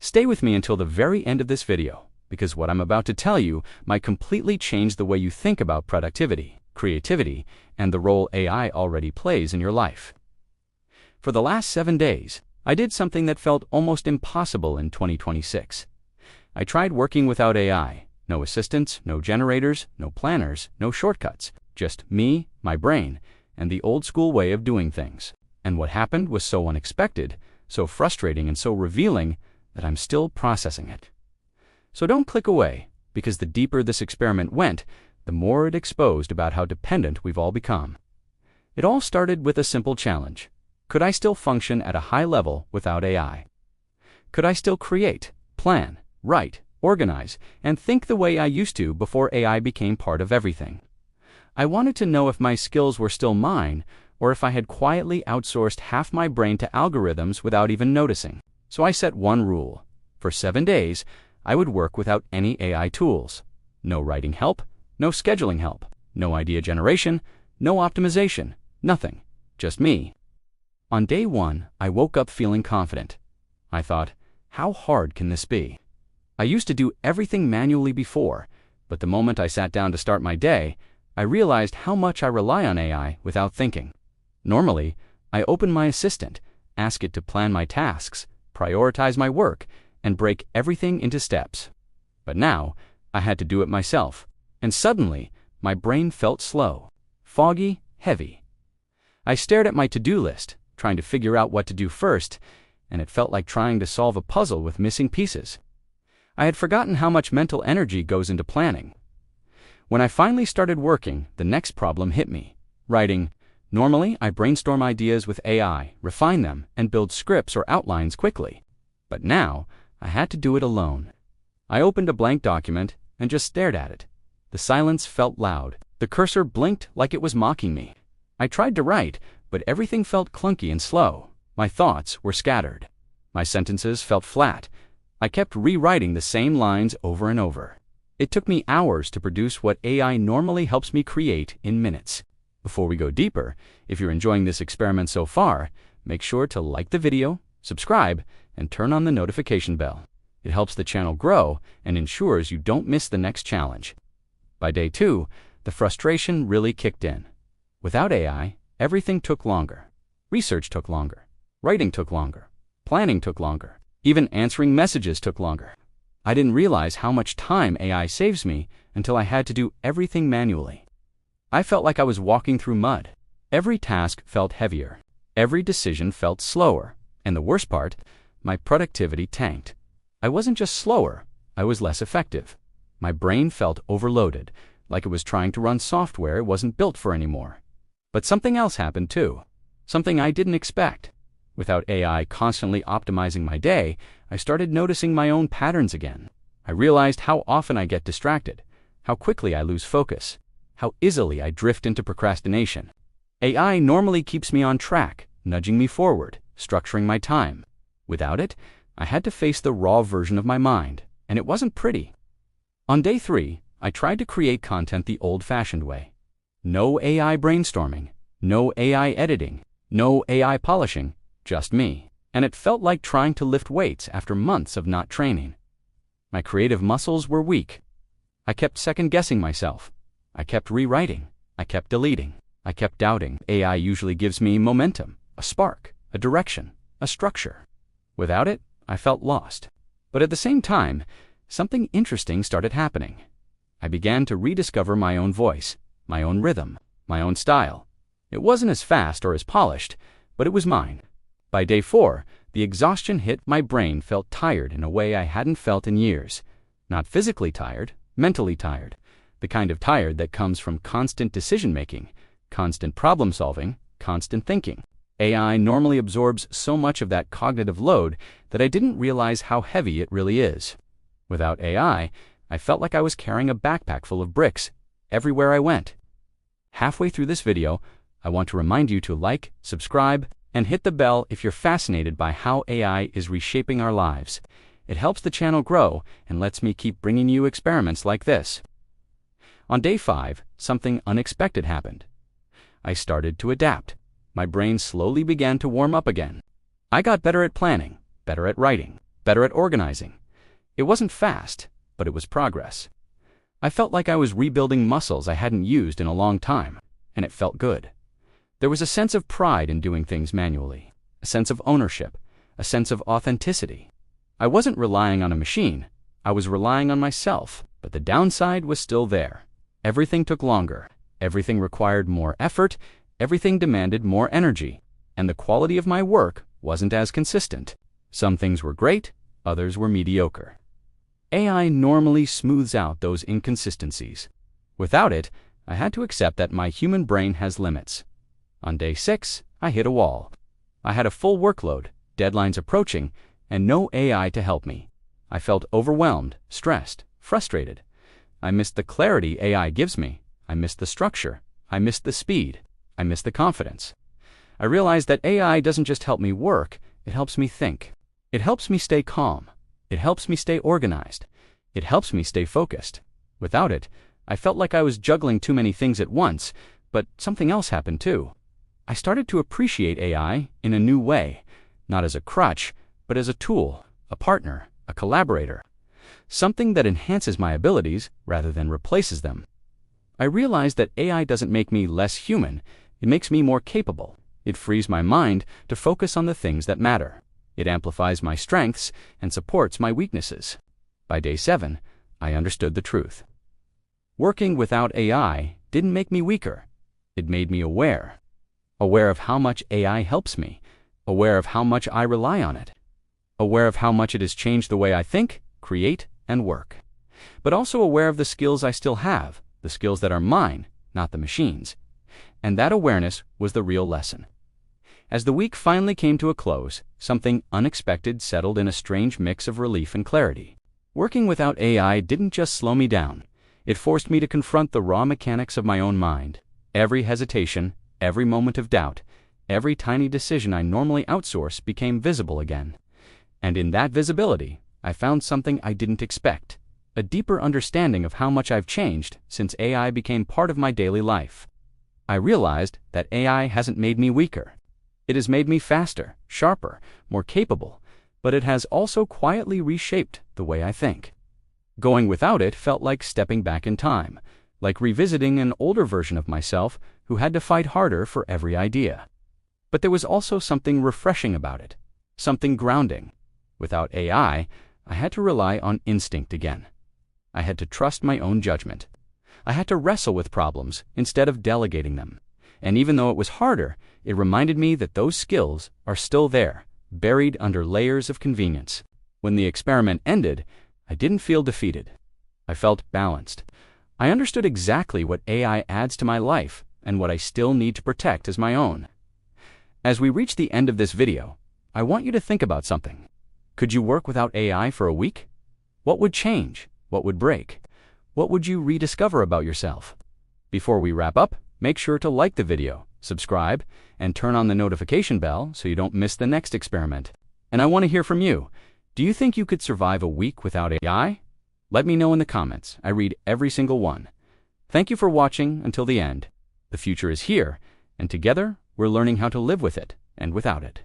Stay with me until the very end of this video, because what I'm about to tell you might completely change the way you think about productivity, creativity, and the role AI already plays in your life. For the last 7 days, I did something that felt almost impossible in 2026. I tried working without AI. No assistants, no generators, no planners, no shortcuts. Just me, my brain, and the old-school way of doing things. And what happened was so unexpected, so frustrating, and so revealing that I'm still processing it. So don't click away, because the deeper this experiment went, the more it exposed about how dependent we've all become. It all started with a simple challenge. Could I still function at a high level without AI? Could I still create, plan, write, organize, and think the way I used to before AI became part of everything? I wanted to know if my skills were still mine, or if I had quietly outsourced half my brain to algorithms without even noticing. So I set one rule. For 7 days, I would work without any AI tools. No writing help, no scheduling help, no idea generation, no optimization, nothing. Just me. On day 1, I woke up feeling confident. I thought, how hard can this be? I used to do everything manually before, but the moment I sat down to start my day, I realized how much I rely on AI without thinking. Normally, I open my assistant, ask it to plan my tasks, prioritize my work, and break everything into steps. But now, I had to do it myself, and suddenly, my brain felt slow, foggy, heavy. I stared at my to-do list, trying to figure out what to do first, and it felt like trying to solve a puzzle with missing pieces. I had forgotten how much mental energy goes into planning. When I finally started working, the next problem hit me. Writing. Normally, I brainstorm ideas with AI, refine them, and build scripts or outlines quickly. But now, I had to do it alone. I opened a blank document and just stared at it. The silence felt loud. The cursor blinked like it was mocking me. I tried to write, but everything felt clunky and slow. My thoughts were scattered. My sentences felt flat. I kept rewriting the same lines over and over. It took me hours to produce what AI normally helps me create in minutes. Before we go deeper, if you're enjoying this experiment so far, make sure to like the video, subscribe, and turn on the notification bell. It helps the channel grow and ensures you don't miss the next challenge. By day 2, the frustration really kicked in. Without AI, everything took longer. Research took longer. Writing took longer. Planning took longer. Even answering messages took longer. I didn't realize how much time AI saves me until I had to do everything manually. I felt like I was walking through mud. Every task felt heavier. Every decision felt slower. And the worst part, my productivity tanked. I wasn't just slower, I was less effective. My brain felt overloaded, like it was trying to run software it wasn't built for anymore. But something else happened too. Something I didn't expect. Without AI constantly optimizing my day, I started noticing my own patterns again. I realized how often I get distracted, how quickly I lose focus, how easily I drift into procrastination. AI normally keeps me on track, nudging me forward, structuring my time. Without it, I had to face the raw version of my mind, and it wasn't pretty. On day 3, I tried to create content the old-fashioned way. No AI brainstorming, no AI editing, no AI polishing, just me. And it felt like trying to lift weights after months of not training. My creative muscles were weak. I kept second-guessing myself. I kept rewriting. I kept deleting. I kept doubting. AI usually gives me momentum, a spark, a direction, a structure. Without it, I felt lost. But at the same time, something interesting started happening. I began to rediscover my own voice, my own rhythm, my own style. It wasn't as fast or as polished, but it was mine. By day 4, the exhaustion hit. My brain felt tired in a way I hadn't felt in years. Not physically tired, mentally tired. The kind of tired that comes from constant decision-making, constant problem-solving, constant thinking. AI normally absorbs so much of that cognitive load that I didn't realize how heavy it really is. Without AI, I felt like I was carrying a backpack full of bricks everywhere I went. Halfway through this video, I want to remind you to like, subscribe, and hit the bell if you're fascinated by how AI is reshaping our lives. It helps the channel grow and lets me keep bringing you experiments like this. On day 5, something unexpected happened. I started to adapt. My brain slowly began to warm up again. I got better at planning, better at writing, better at organizing. It wasn't fast, but it was progress. I felt like I was rebuilding muscles I hadn't used in a long time, and it felt good. There was a sense of pride in doing things manually, a sense of ownership, a sense of authenticity. I wasn't relying on a machine, I was relying on myself, but the downside was still there. Everything took longer, everything required more effort, everything demanded more energy, and the quality of my work wasn't as consistent. Some things were great, others were mediocre. AI normally smooths out those inconsistencies. Without it, I had to accept that my human brain has limits. On day 6, I hit a wall. I had a full workload, deadlines approaching, and no AI to help me. I felt overwhelmed, stressed, frustrated. I missed the clarity AI gives me. I missed the structure. I missed the speed. I missed the confidence. I realized that AI doesn't just help me work, it helps me think. It helps me stay calm. It helps me stay organized. It helps me stay focused. Without it, I felt like I was juggling too many things at once, but something else happened too. I started to appreciate AI in a new way, not as a crutch, but as a tool, a partner, a collaborator, something that enhances my abilities rather than replaces them. I realized that AI doesn't make me less human, it makes me more capable. It frees my mind to focus on the things that matter. It amplifies my strengths and supports my weaknesses. By day 7, I understood the truth. Working without AI didn't make me weaker. It made me aware. Aware of how much AI helps me. Aware of how much I rely on it. Aware of how much it has changed the way I think, create, and work. But also aware of the skills I still have, the skills that are mine, not the machine's. And that awareness was the real lesson. As the week finally came to a close, something unexpected settled in a strange mix of relief and clarity. Working without AI didn't just slow me down. It forced me to confront the raw mechanics of my own mind. Every hesitation, every moment of doubt, every tiny decision I normally outsource became visible again. And in that visibility, I found something I didn't expect, a deeper understanding of how much I've changed since AI became part of my daily life. I realized that AI hasn't made me weaker. It has made me faster, sharper, more capable, but it has also quietly reshaped the way I think. Going without it felt like stepping back in time, like revisiting an older version of myself who had to fight harder for every idea. But there was also something refreshing about it, something grounding. Without AI, I had to rely on instinct again. I had to trust my own judgment. I had to wrestle with problems instead of delegating them. And even though it was harder, it reminded me that those skills are still there, buried under layers of convenience. When the experiment ended, I didn't feel defeated. I felt balanced. I understood exactly what AI adds to my life and what I still need to protect as my own. As we reach the end of this video, I want you to think about something. Could you work without AI for a week? What would change? What would break? What would you rediscover about yourself? Before we wrap up, make sure to like the video, subscribe, and turn on the notification bell so you don't miss the next experiment. And I want to hear from you. Do you think you could survive a week without AI? Let me know in the comments. I read every single one. Thank you for watching until the end. The future is here, and together we're learning how to live with it and without it.